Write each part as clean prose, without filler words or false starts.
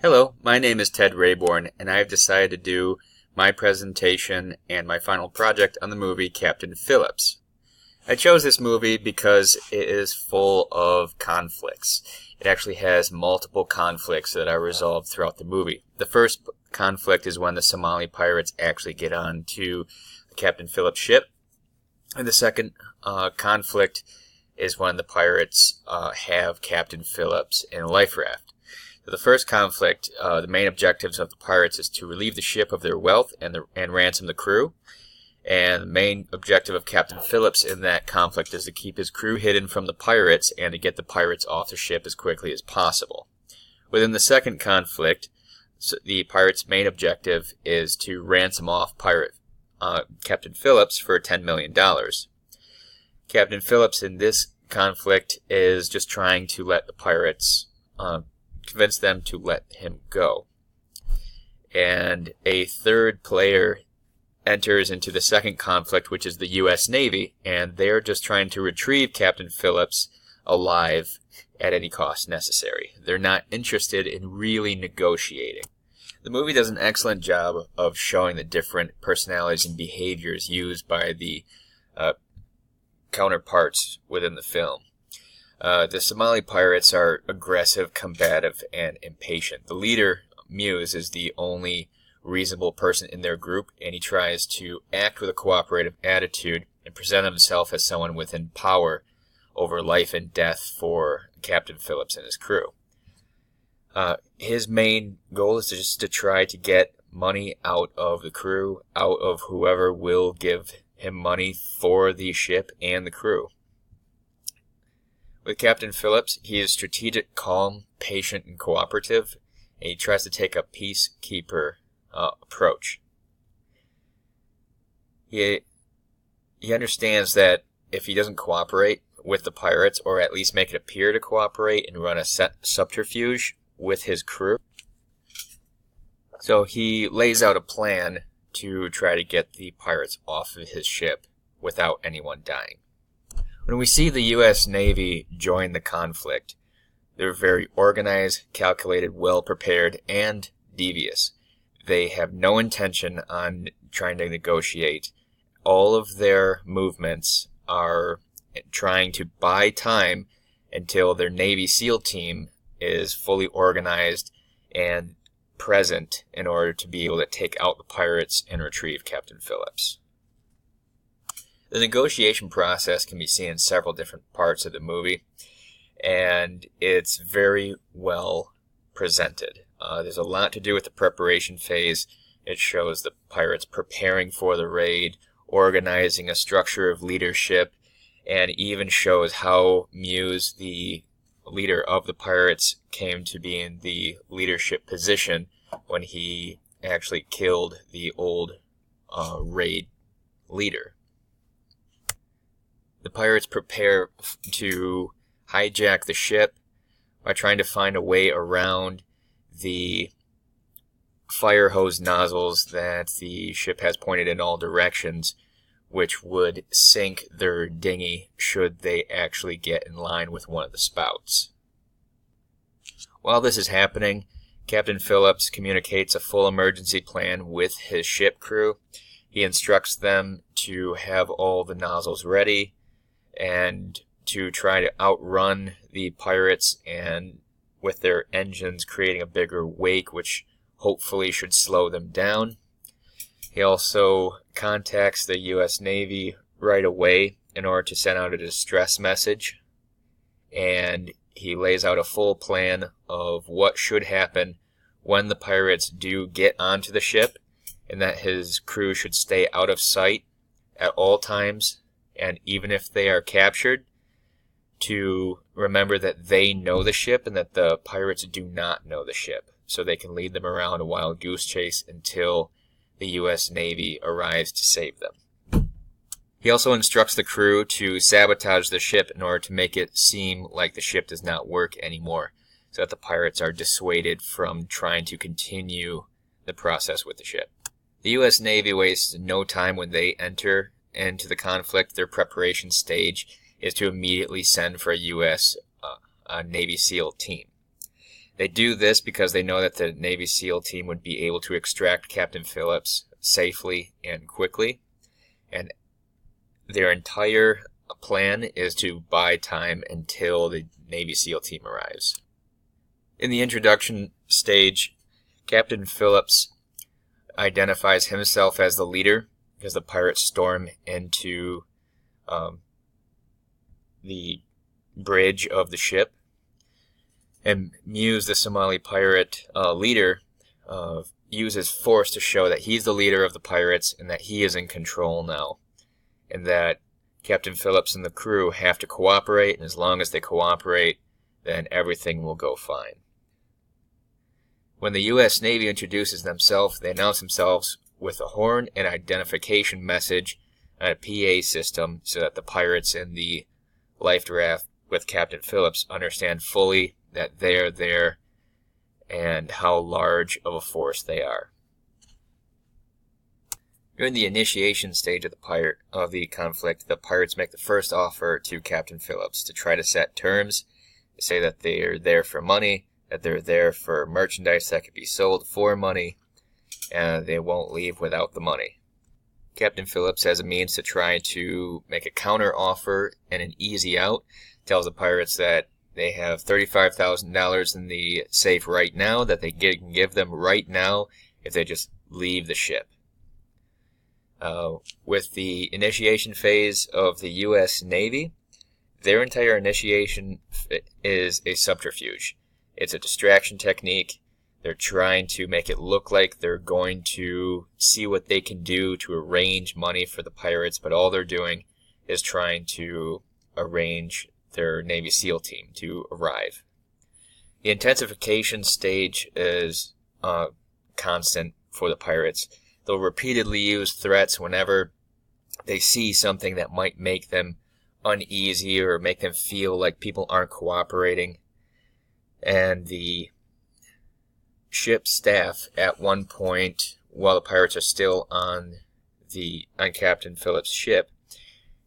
Hello, my name is Ted Rayborn, and I have decided to do my presentation and my final project on the movie Captain Phillips. I chose this movie because it is full of conflicts. It actually has multiple conflicts that are resolved throughout the movie. The first conflict is when the Somali pirates actually get onto the Captain Phillips ship. And the second conflict is when the pirates have Captain Phillips in a life raft. The first conflict, the main objectives of the pirates is to relieve the ship of their wealth and ransom the crew. And the main objective of Captain Phillips in that conflict is to keep his crew hidden from the pirates and to get the pirates off the ship as quickly as possible. Within the second conflict, the pirates' main objective is to ransom off Captain Phillips for $10 million. Captain Phillips in this conflict is just trying to let the pirates convince them to let him go. And a third player enters into the second conflict, which is the U.S. Navy, and they're just trying to retrieve Captain Phillips alive at any cost necessary. They're not interested in really negotiating. The movie does an excellent job of showing the different personalities and behaviors used by the counterparts within the film. The Somali pirates are aggressive, combative, and impatient. The leader, Muse, is the only reasonable person in their group, and he tries to act with a cooperative attitude and present himself as someone within power over life and death for Captain Phillips and his crew. His main goal is just to try to get money out of the crew, out of whoever will give him money for the ship and the crew. With Captain Phillips, he is strategic, calm, patient, and cooperative, and he tries to take a peacekeeper approach. He understands that if he doesn't cooperate with the pirates, or at least make it appear to cooperate and run a subterfuge with his crew, so he lays out a plan to try to get the pirates off of his ship without anyone dying. When we see the U.S. Navy join the conflict, they're very organized, calculated, well-prepared, and devious. They have no intention on trying to negotiate. All of their movements are trying to buy time until their Navy SEAL team is fully organized and present in order to be able to take out the pirates and retrieve Captain Phillips. The negotiation process can be seen in several different parts of the movie, and it's very well presented. There's a lot to do with the preparation phase. It shows the pirates preparing for the raid, organizing a structure of leadership, and even shows how Muse, the leader of the pirates, came to be in the leadership position when he actually killed the old raid leader. The pirates prepare to hijack the ship by trying to find a way around the fire hose nozzles that the ship has pointed in all directions, which would sink their dinghy should they actually get in line with one of the spouts. While this is happening, Captain Phillips communicates a full emergency plan with his ship crew. He instructs them to have all the nozzles ready and to try to outrun the pirates, and with their engines creating a bigger wake, which hopefully should slow them down. He also contacts the U.S. Navy right away in order to send out a distress message, and he lays out a full plan of what should happen when the pirates do get onto the ship, and that his crew should stay out of sight at all times, and even if they are captured, to remember that they know the ship and that the pirates do not know the ship, so they can lead them around a wild goose chase until the U.S. Navy arrives to save them. He also instructs the crew to sabotage the ship in order to make it seem like the ship does not work anymore, so that the pirates are dissuaded from trying to continue the process with the ship. The U.S. Navy wastes no time when they enter into the conflict. Their preparation stage is to immediately send for a U.S. Navy SEAL team. They do this because they know that the Navy SEAL team would be able to extract Captain Phillips safely and quickly. And their entire plan is to buy time until the Navy SEAL team arrives. In the introduction stage, Captain Phillips identifies himself as the leader as the pirates storm into the bridge of the ship. And Muse, the Somali pirate leader, uses force to show that he's the leader of the pirates and that he is in control now. And that Captain Phillips and the crew have to cooperate, and as long as they cooperate, then everything will go fine. When the U.S. Navy introduces themselves, they announce themselves with a horn and identification message and a PA system so that the pirates in the life raft with Captain Phillips understand fully that they are there and how large of a force they are. During the initiation stage of the conflict, the pirates make the first offer to Captain Phillips to try to set terms. They say that they are there for money, that they're there for merchandise that could be sold for money, and they won't leave without the money. Captain Phillips has a means to try to make a counter offer and an easy out. Tells the pirates that they have $35,000 in the safe right now, that they can give them right now if they just leave the ship. With the initiation phase of the U.S. Navy, their entire initiation is a subterfuge. It's a distraction technique. They're trying to make it look like they're going to see what they can do to arrange money for the pirates, but all they're doing is trying to arrange their Navy SEAL team to arrive. The intensification stage is constant for the pirates. They'll repeatedly use threats whenever they see something that might make them uneasy or make them feel like people aren't cooperating. And the ship staff, at one point, while the pirates are still on Captain Phillips' ship,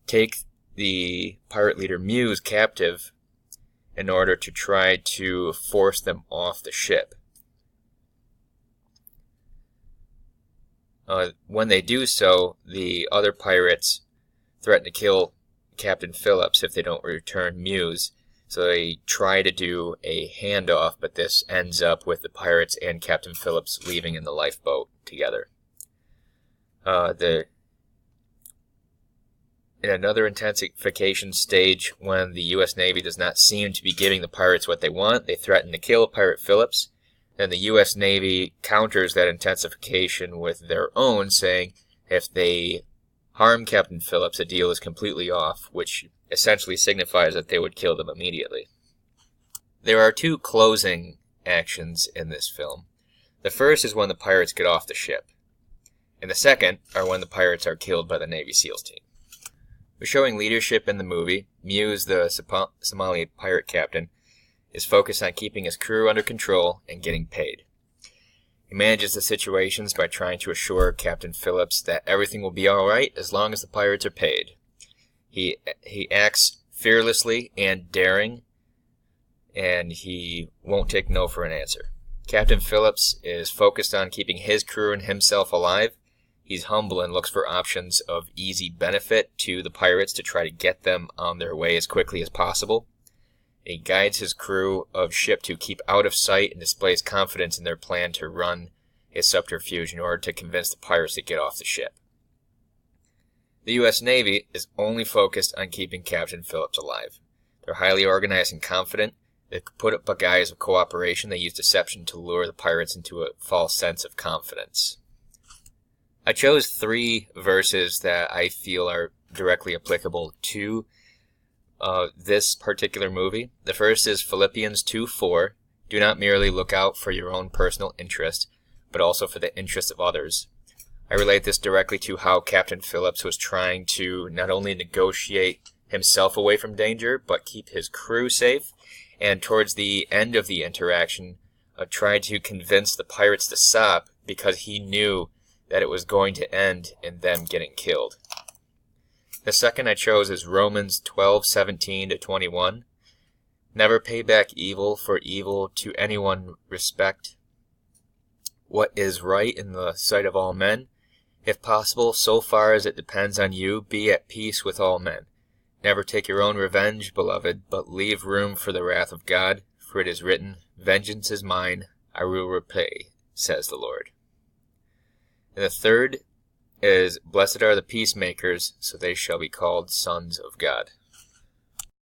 take the pirate leader Muse captive in order to try to force them off the ship. When they do so, the other pirates threaten to kill Captain Phillips if they don't return Muse. So they try to do a handoff, but this ends up with the pirates and Captain Phillips leaving in the lifeboat together. In another intensification stage, when the U.S. Navy does not seem to be giving the pirates what they want, they threaten to kill Pirate Phillips. Then the U.S. Navy counters that intensification with their own, saying if they harm Captain Phillips, the deal is completely off, which essentially signifies that they would kill them immediately. There are two closing actions in this film. The first is when the pirates get off the ship, and the second are when the pirates are killed by the Navy SEALs team. We're showing leadership in the movie. Muse, the Somali pirate captain, is focused on keeping his crew under control and getting paid. He manages the situations by trying to assure Captain Phillips that everything will be alright as long as the pirates are paid. He acts fearlessly and daring, and he won't take no for an answer. Captain Phillips is focused on keeping his crew and himself alive. He's humble and looks for options of easy benefit to the pirates to try to get them on their way as quickly as possible. He guides his crew of ship to keep out of sight and displays confidence in their plan to run a subterfuge in order to convince the pirates to get off the ship. The U.S. Navy is only focused on keeping Captain Phillips alive. They're highly organized and confident. They put up a guise of cooperation. They use deception to lure the pirates into a false sense of confidence. I chose 3 verses that I feel are directly applicable to this particular movie. The first is Philippians 2:4. Do not merely look out for your own personal interest, but also for the interest of others. I relate this directly to how Captain Phillips was trying to not only negotiate himself away from danger, but keep his crew safe, and towards the end of the interaction, tried to convince the pirates to stop because he knew that it was going to end in them getting killed. The second I chose is Romans 12:17-21. Never pay back evil for evil to anyone. Respect what is right in the sight of all men. If possible, so far as it depends on you, be at peace with all men. Never take your own revenge, beloved, but leave room for the wrath of God, for it is written, Vengeance is mine, I will repay, says the Lord. And the third is, Blessed are the peacemakers, so they shall be called sons of God.